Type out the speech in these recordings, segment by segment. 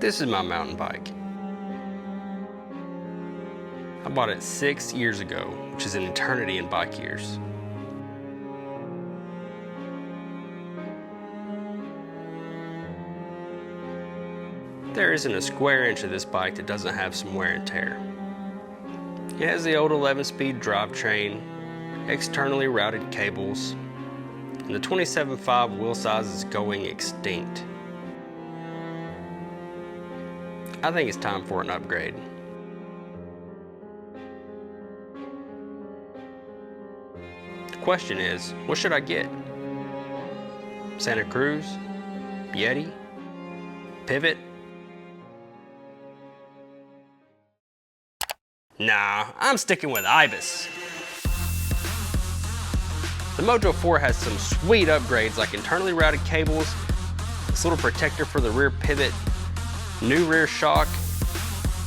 This is my mountain bike. I bought it 6 years ago, which is an eternity in bike years. There isn't a square inch of this bike that doesn't have some wear and tear. It has the old 11-speed drivetrain, externally routed cables, and the 27.5 wheel size is going extinct. I think it's time for an upgrade. The question is, what should I get? Santa Cruz? Yeti? Pivot? Nah, I'm sticking with Ibis. The Mojo 4 has some sweet upgrades like internally routed cables, this little protector for the rear pivot, new rear shock,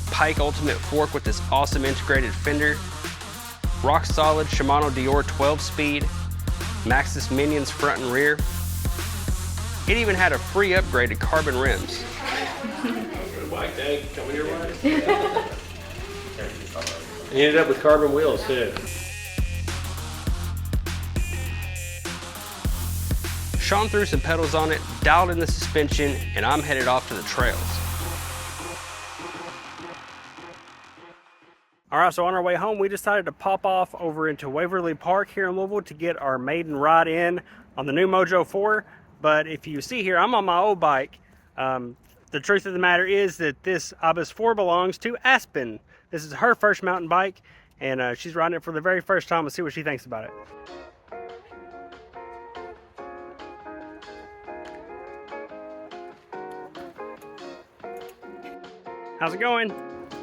Pike Ultimate fork with this awesome integrated fender, rock solid Shimano Dior 12-speed, Maxxis Minions front and rear. It even had a free upgrade to carbon rims. Bike day coming your way. You ended up with carbon wheels too. Sean threw some pedals on it, dialed in the suspension, and I'm headed off to the trails. All right, so on our way home, we decided to pop off over into Waverly Park here in Louisville to get our maiden ride in on the new Mojo 4. But if you see here, I'm on my old bike. The truth of the matter is that this Ibis 4 belongs to Aspen. This is her first mountain bike, and she's riding it for the very first time. Let's see what she thinks about it. How's it going?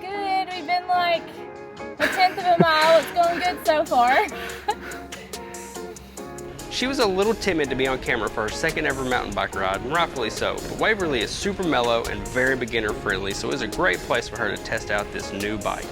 Good. We've been like a 1/10 of a mile. It's going good so far. She was a little timid to be on camera for her second ever mountain bike ride, and rightfully so. But Waverly is super mellow and very beginner friendly, so it was a great place for her to test out this new bike.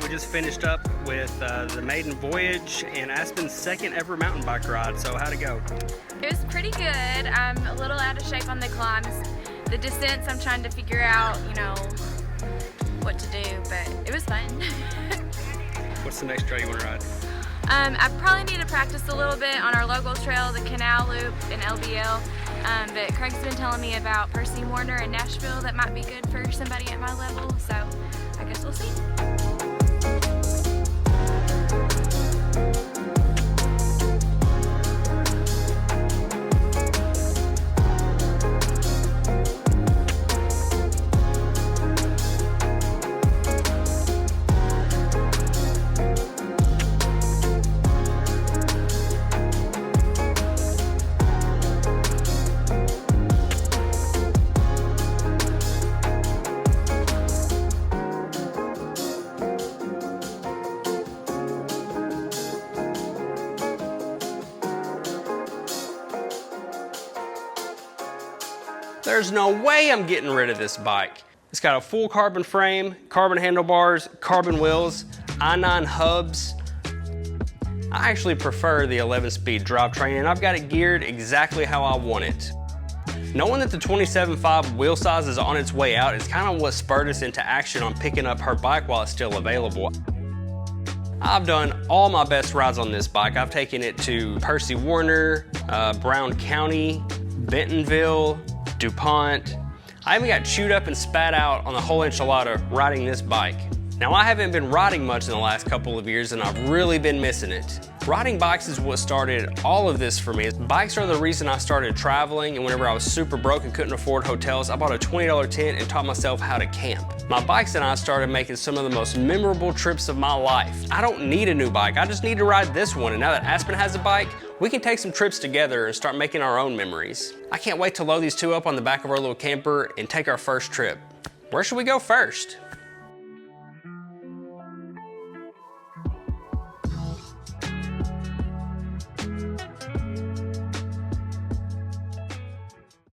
We just finished up with the Maiden Voyage and Aspen's second ever mountain bike ride. So how'd it go? It was pretty good. I'm a little out of shape on the climbs. The descents, I'm trying to figure out, you know, what to do, but it was fun. What's the next trail you want to ride? I probably need to practice a little bit on our local trail, the Canal Loop in LBL. But Craig's been telling me about Percy Warner in Nashville that might be good for somebody at my level, so I guess we'll see. There's no way I'm getting rid of this bike. It's got a full carbon frame, carbon handlebars, carbon wheels, i9 hubs. I actually prefer the 11-speed drivetrain, and I've got it geared exactly how I want it. Knowing that the 27.5 wheel size is on its way out is kind of what spurred us into action on picking up her bike while it's still available. I've done all my best rides on this bike. I've taken it to Percy Warner, Brown County, Bentonville, DuPont. I even got chewed up and spat out on the whole enchilada riding this bike. Now, I haven't been riding much in the last couple of years, and I've really been missing it. Riding bikes is what started all of this for me. Bikes are the reason I started traveling, and whenever I was super broke and couldn't afford hotels, I bought a $20 tent and taught myself how to camp. My bikes and I started making some of the most memorable trips of my life. I don't need a new bike, I just need to ride this one, and now that Aspen has a bike, we can take some trips together and start making our own memories. I can't wait to load these two up on the back of our little camper and take our first trip. Where should we go first?